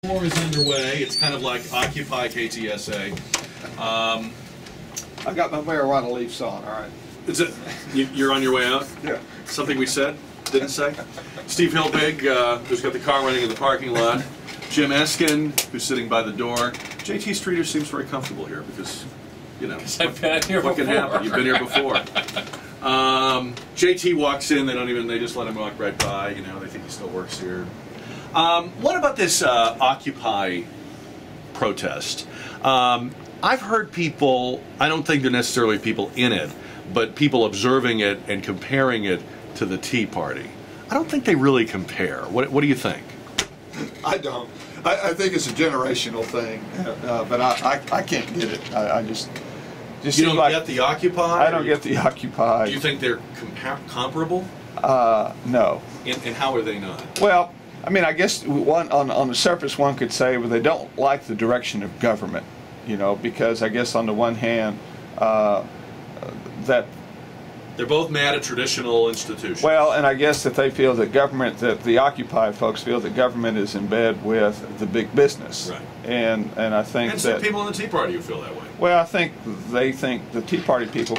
War is underway. It's kind of like Occupy KTSA. I got my marijuana leaves on, all right. Is it? You're on your way out? Yeah. Something we said? Didn't say? Steve Hilbig, who's got the car running in the parking lot. Jim Eskin, who's sitting by the door. JT Streeter seems very comfortable here because, you know, what can happen? You've been here before. JT walks in, they just let him walk right by, you know, they think he still works here. What about this Occupy protest? I've heard people, I don't think they're necessarily people in it, but people observing it and comparing it to the Tea Party. I don't think they really compare. What do you think? I don't. I think it's a generational thing, but I can't get it. I just you don't get the Occupy? I don't get the Occupy. Do you think they're comparable? No. And how are they not? Well, I mean, I guess on the surface one could say, well, they don't like the direction of government, you know, because I guess on the one hand, that they're both mad at traditional institutions. Well, and I guess that they feel that government, that the Occupy folks feel that government is in bed with the big business. Right. And I think and that some people in the Tea Party who feel that way. Well, I think they think the Tea Party people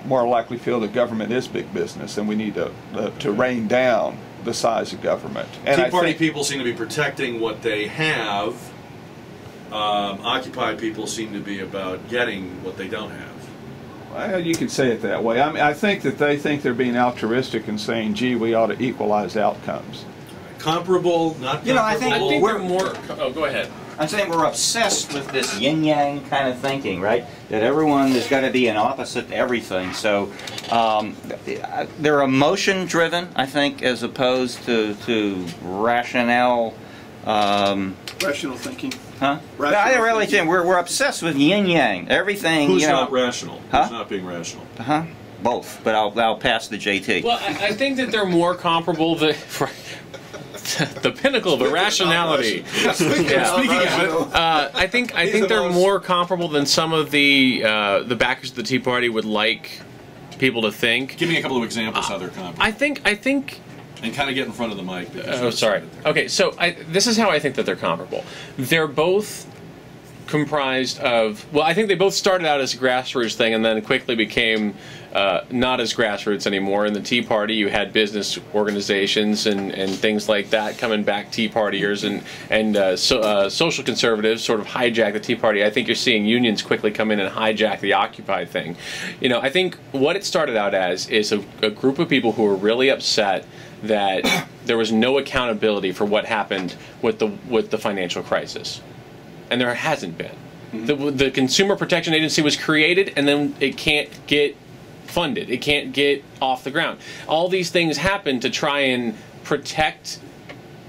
more likely feel that government is big business, and we need to rein down the size of government. And Tea Party people seem to be protecting what they have. Occupy people seem to be about getting what they don't have. Well, you can say it that way. I mean, I think that they think they're being altruistic and saying, gee, we ought to equalize outcomes. Comparable, not comparable? You know, I think we're more... Oh, go ahead. I'm saying we're obsessed with this yin-yang kind of thinking, right? That everyone is going to be an opposite to everything. So they're emotion-driven, I think, as opposed to rationale. Rational thinking. Huh? I really think we're obsessed with yin-yang. Everything. Who's you know, not rational? Huh? Who's not being rational? Both. But I'll pass the JT. Well, I think that they're more comparable to the pinnacle of irrationality. Speaking of it, I think they're more comparable than some of the backers of the Tea Party would like people to think. Give me a couple of examples how they're comparable. I think. And kind of get in front of the mic. Oh, sorry. Okay, so this is how I think that they're comparable. They're both comprised of, well, I think they both started out as a grassroots thing and then quickly became not as grassroots anymore. In the Tea Party, you had business organizations and things like that coming back, Tea Partiers, and social conservatives sort of hijack the Tea Party. I think you're seeing unions quickly come in and hijack the Occupy thing. You know, I think what it started out as is a group of people who were really upset that there was no accountability for what happened with the financial crisis, and there hasn't been. Mm-hmm. The Consumer Protection Agency was created, and then it can't get funded. It can't get off the ground. All these things happen to try and protect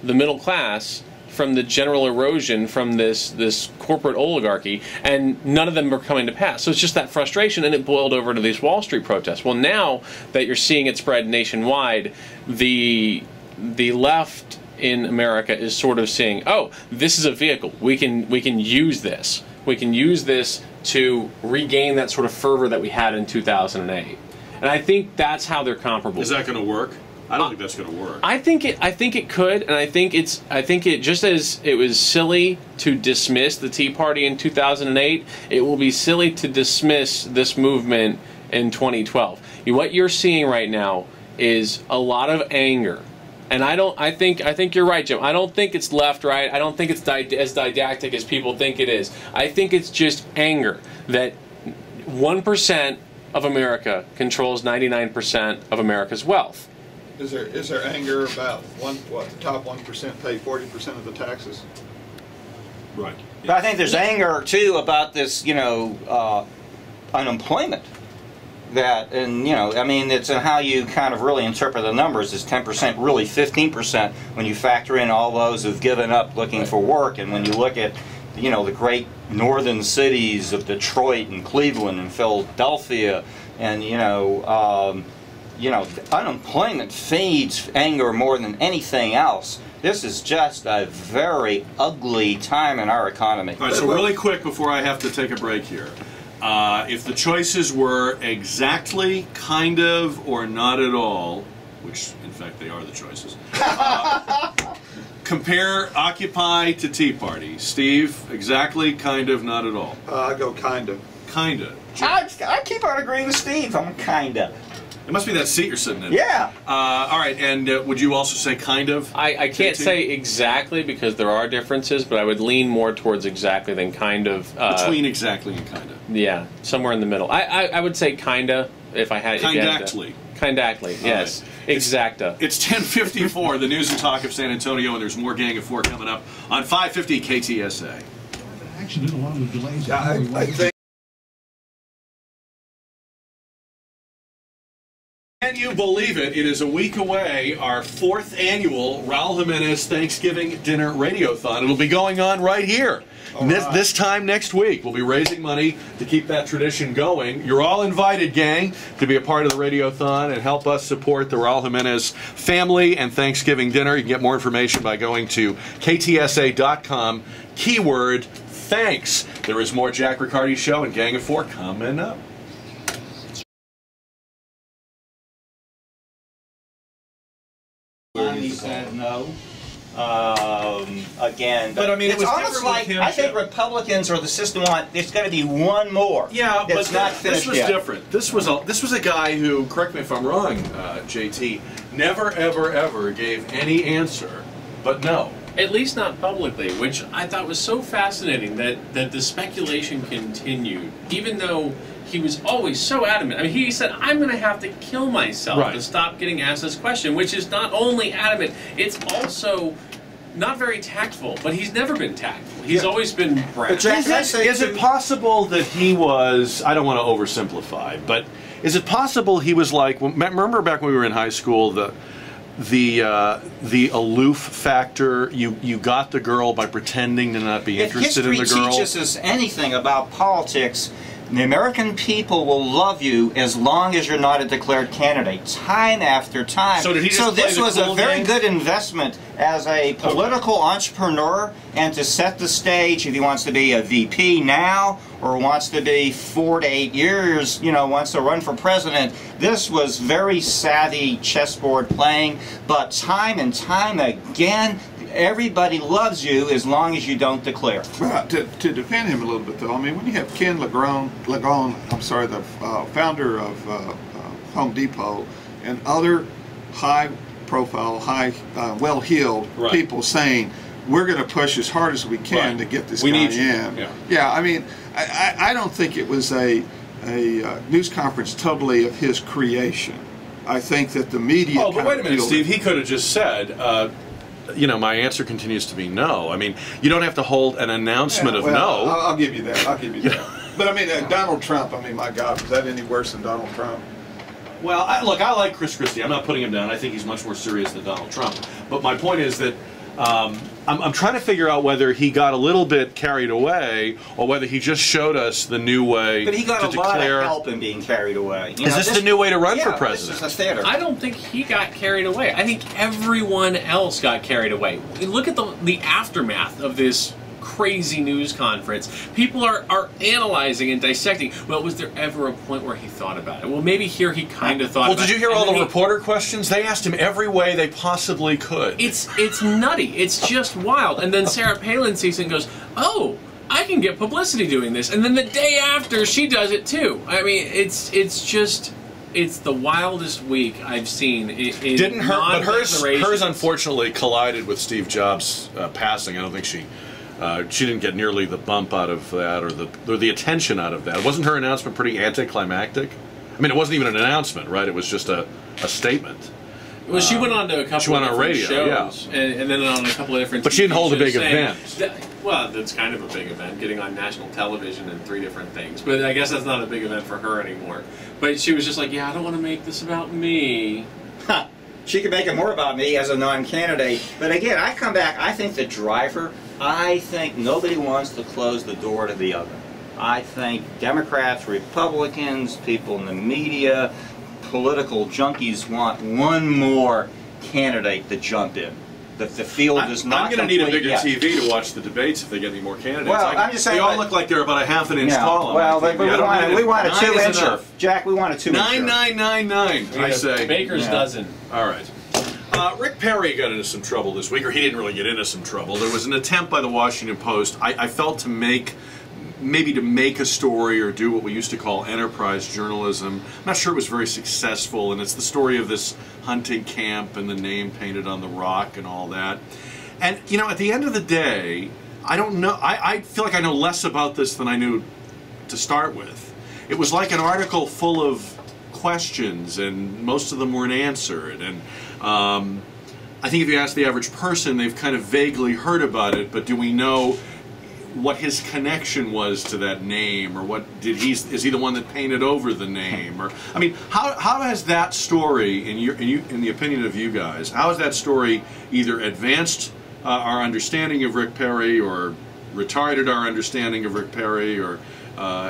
the middle class from the general erosion from this corporate oligarchy, and none of them are coming to pass. So it's just that frustration, and it boiled over to these Wall Street protests. Well, now that you're seeing it spread nationwide, the left in America is sort of saying, oh, this is a vehicle. We can use this. We can use this to regain that sort of fervor that we had in 2008. And I think that's how they're comparable. Is that going to work? I don't think that's going to work. I think it could, and I think it just as it was silly to dismiss the Tea Party in 2008, it will be silly to dismiss this movement in 2012. What you're seeing right now is a lot of anger. And I think you're right, Jim. I don't think it's left, right. I don't think it's as didactic as people think it is. I think it's just anger that 1% of America controls 99% of America's wealth. Is there anger about the top 1% pay 40% of the taxes? Right. But I think there's anger too about this, you know, unemployment. And you know, I mean, it's how you kind of really interpret the numbers. Is 10% really 15% when you factor in all those who've given up looking for work, and when you look at, you know, the great northern cities of Detroit and Cleveland and Philadelphia, and you know, unemployment feeds anger more than anything else. This is just a very ugly time in our economy. All right, so really quick before I have to take a break here. If the choices were exactly, kind of, or not at all, which in fact they are the choices, compare Occupy to Tea Party. Steve, exactly, kind of, not at all. I go kind of. Kind of. I keep on agreeing with Steve. I'm kinda. It must be that seat you're sitting in. Yeah. All right, and would you also say kind of? I can't say exactly because there are differences, but I would lean more towards exactly than kind of. Between exactly and kind of. Yeah, somewhere in the middle. I would say kinda if I had. Kindactly. Kindactly, yes. Right. Exacta. It's 10:54, the news and talk of San Antonio, and there's more Gang of Four coming up on 550 KTSA. Accident along with delays. I think. Can you believe it? It is a week away, our 4th annual Raul Jimenez Thanksgiving Dinner Radiothon. It'll be going on right here. This time next week. We'll be raising money to keep that tradition going. You're all invited, gang, to be a part of the Radiothon and help us support the Raul Jimenez family and Thanksgiving dinner. You can get more information by going to ktsa.com, keyword thanks. There is more Jack Riccardi Show and Gang of Four coming up. He said no. Again, But I mean, it it's was almost different like with him, I think Joe. Republicans or the system want. There's going to be one more. Yeah, that's but not this finished was yet. different. This was a guy who, correct me if I'm wrong, JT, never ever ever gave any answer, but no. At least not publicly, which I thought was so fascinating that the speculation continued, even though he was always so adamant. I mean, he said, I'm going to have to kill myself to stop getting asked this question, which is not only adamant, it's also not very tactful, but he's never been tactful. He's always been brash. Is it possible that he was, I don't want to oversimplify, but is it possible he was like, remember back when we were in high school, the aloof factor, you got the girl by pretending to not be interested in the girl? If history teaches us anything about politics, the American people will love you as long as you're not a declared candidate, time after time. So did he just play this the was cool a very game? good investment as a political entrepreneur, and to set the stage if he wants to be a VP now or wants to be 4 to 8 years, wants to run for president. This was very savvy chessboard playing, but time and time again, everybody loves you as long as you don't declare. Well, to defend him a little bit, though, I mean, when you have Ken Lagone, the founder of Home Depot, and other high-profile, well-heeled people saying, we're going to push as hard as we can to get this guy in. Yeah, I mean, I don't think it was a news conference totally of his creation. I think that the media... Oh, but wait a minute, Steve. He could have just said... my answer continues to be no. I mean, you don't have to hold an announcement of no. I'll give you that. I'll give you that. But I mean, Donald Trump, I mean, my God, was that any worse than Donald Trump? Well, look, I like Chris Christie. I'm not putting him down. I think he's much more serious than Donald Trump. But my point is that I'm trying to figure out whether he got a little bit carried away or whether he just showed us the new way to declare. But he got a lot of help in being carried away. Is this the new way to run for president? This is a theater. I don't think he got carried away. I think everyone else got carried away. Look at the aftermath of this crazy news conference. People are analyzing and dissecting. Well, was there ever a point where he thought about it? Well, maybe here he kind of thought about it. Well, did you hear all the reporter questions? They asked him every way they possibly could. It's nutty. It's just wild. And then Sarah Palin sees it and goes, oh, I can get publicity doing this. And then the day after, she does it too. I mean, it's the wildest week I've seen. Didn't her, but hers unfortunately collided with Steve Jobs' passing. I don't think she didn't get nearly the bump out of that or the attention out of that. Wasn't her announcement pretty anticlimactic? I mean, it wasn't even an announcement, right? It was just a statement. Well, she went on to a couple of different shows, and then on a couple of different. But she didn't hold a big event. Well, that's kind of a big event, getting on national television and 3 different things. But I guess that's not a big event for her anymore. But she was just like, yeah, I don't want to make this about me. She could make it more about me as a non-candidate. But again, I come back, I think the driver, I think nobody wants to close the door to the other. I think Democrats, Republicans, people in the media, political junkies want one more candidate to jump in. The field is not I'm going to need a bigger yet. TV to watch the debates if they get any more candidates. Well, I'm just saying, they all look like they're about a ½ an inch tall. Well, but we want a 2-incher. Jack, we want a 2-incher. 9999. I say Baker's dozen. All right. Rick Perry got into some trouble this week, or he didn't really get into some trouble. There was an attempt by the Washington Post, I felt, to make a story or do what we used to call enterprise journalism. I'm not sure it was very successful, and it's the story of this hunting camp and the name painted on the rock and all that. And, you know, at the end of the day, I don't know, I feel like I know less about this than I knew to start with. It was like an article full of questions, and most of them weren't answered. And I think if you ask the average person, they've kind of vaguely heard about it, but do we know what his connection was to that name, or what did is he the one that painted over the name? Or I mean, how has that story, in the opinion of you guys, how has that story either advanced our understanding of Rick Perry, or retarded our understanding of Rick Perry, or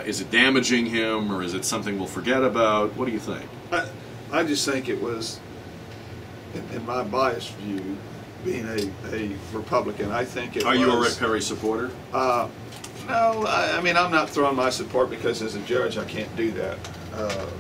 is it damaging him, or is it something we'll forget about? What do you think? I just think it was, in my biased view, being a Republican, I think it was... Are you a Rick Perry supporter? No, I mean, I'm not throwing my support, because as a judge I can't do that.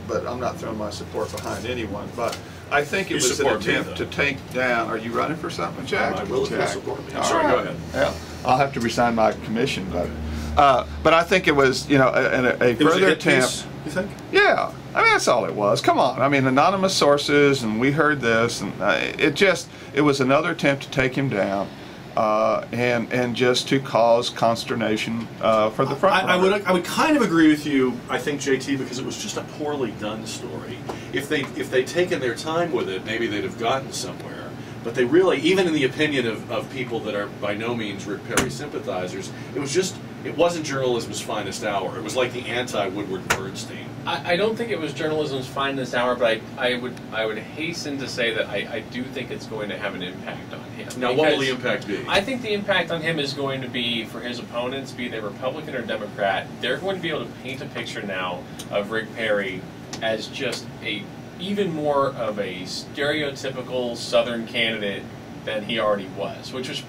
But I'm not throwing my support behind anyone. But I think it was an attempt to take down... Are you running for something, Jack? I will support me. I'm All sorry, right. go ahead. Yeah, I'll have to resign my commission, but I think it was, you know, a further attempt... You think? Yeah, I mean, that's all it was. Come on, I mean, anonymous sources, and we heard this, and it was another attempt to take him down, and just to cause consternation for the front runner. I would kind of agree with you, I think, JT, because it was just a poorly done story. If they'd taken their time with it, maybe they'd have gotten somewhere. But they really, even in the opinion of people that are by no means Rick Perry sympathizers, it wasn't journalism's finest hour. It was like the anti-Woodward Bernstein. I don't think it was journalism's finest hour, but I would hasten to say that I do think it's going to have an impact on him. Now, what will the impact be? I think the impact on him is going to be, for his opponents, be they Republican or Democrat, they're going to be able to paint a picture now of Rick Perry as just even more of a stereotypical Southern candidate than he already was, which was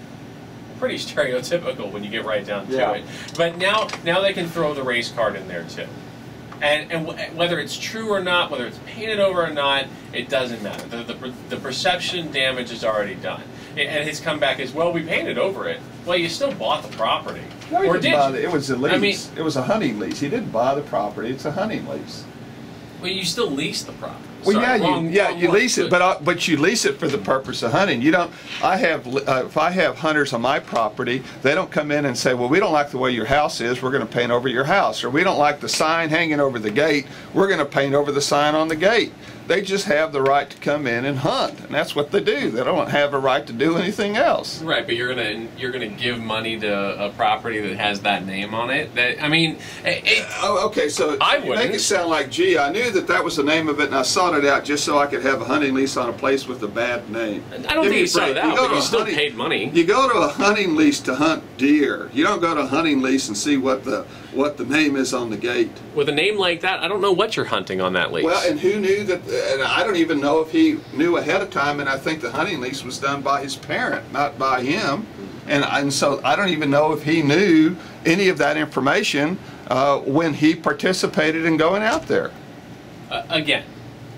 pretty stereotypical when you get right down to it. But now they can throw the race card in there too. And whether it's true or not, whether it's painted over or not, it doesn't matter. The perception damage is already done. And his comeback is, well, we painted over it. Well, you still bought the property. No, or did you? It was a lease. I mean, it was a hunting lease. He didn't buy the property. It's a hunting lease. Well, you still lease the property. Well, Sorry, you lease it, but you lease it for the purpose of hunting. You don't. If I have hunters on my property, they don't come in and say, well, we don't like the way your house is, we're going to paint over your house, or we don't like the sign hanging over the gate, we're going to paint over the sign on the gate. They just have the right to come in and hunt, and that's what they do. They don't have a right to do anything else. Right, but you're gonna give money to a property that has that name on it. That, I mean, okay, so you make it sound like, gee, I knew that was the name of it, and I sought it out just so I could have a hunting lease on a place with a bad name. I don't think you sought it out, but you still paid money. You go to a hunting lease to hunt deer. You don't go to a hunting lease and see what the name is on the gate. With a name like that, I don't know what you're hunting on that lease. Well, and who knew that? And I don't even know if he knew ahead of time, and I think the hunting lease was done by his parent, not by him. And so I don't even know if he knew any of that information when he participated in going out there. Again,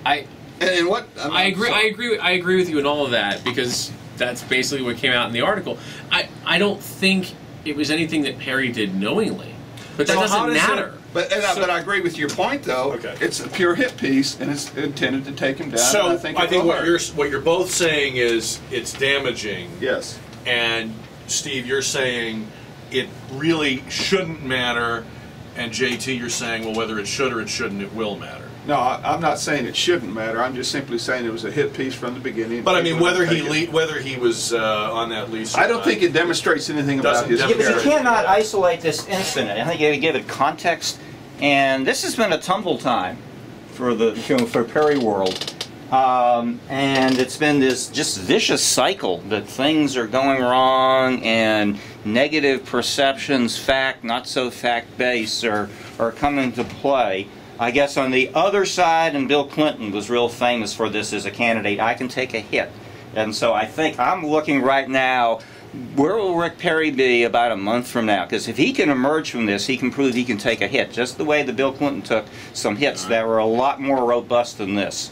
I agree with you in all of that, because that's basically what came out in the article. I don't think it was anything that Perry did knowingly, but that doesn't matter. But I agree with your point, though. Okay. It's a pure hit piece, and it's intended to take him down. So I think what you're both saying is it's damaging. Yes. And Steve, you're saying it really shouldn't matter, and JT, you're saying, well, whether it should or it shouldn't, it will matter. No, I'm not saying it shouldn't matter. I'm just simply saying it was a hit piece from the beginning. But I mean, whether he was on that lease. I don't think it demonstrates anything about his character. But you cannot isolate this incident. I think you have to give it context. And this has been a tumble time for for Perry world. And it's been this just vicious cycle that things are going wrong, and negative perceptions, fact, not so fact-based, are coming to play. I guess on the other side, and Bill Clinton was real famous for this as a candidate, I can take a hit. And so I think I'm looking right now, where will Rick Perry be about a month from now? Because if he can emerge from this, he can prove he can take a hit, just the way that Bill Clinton took some hits that were a lot more robust than this.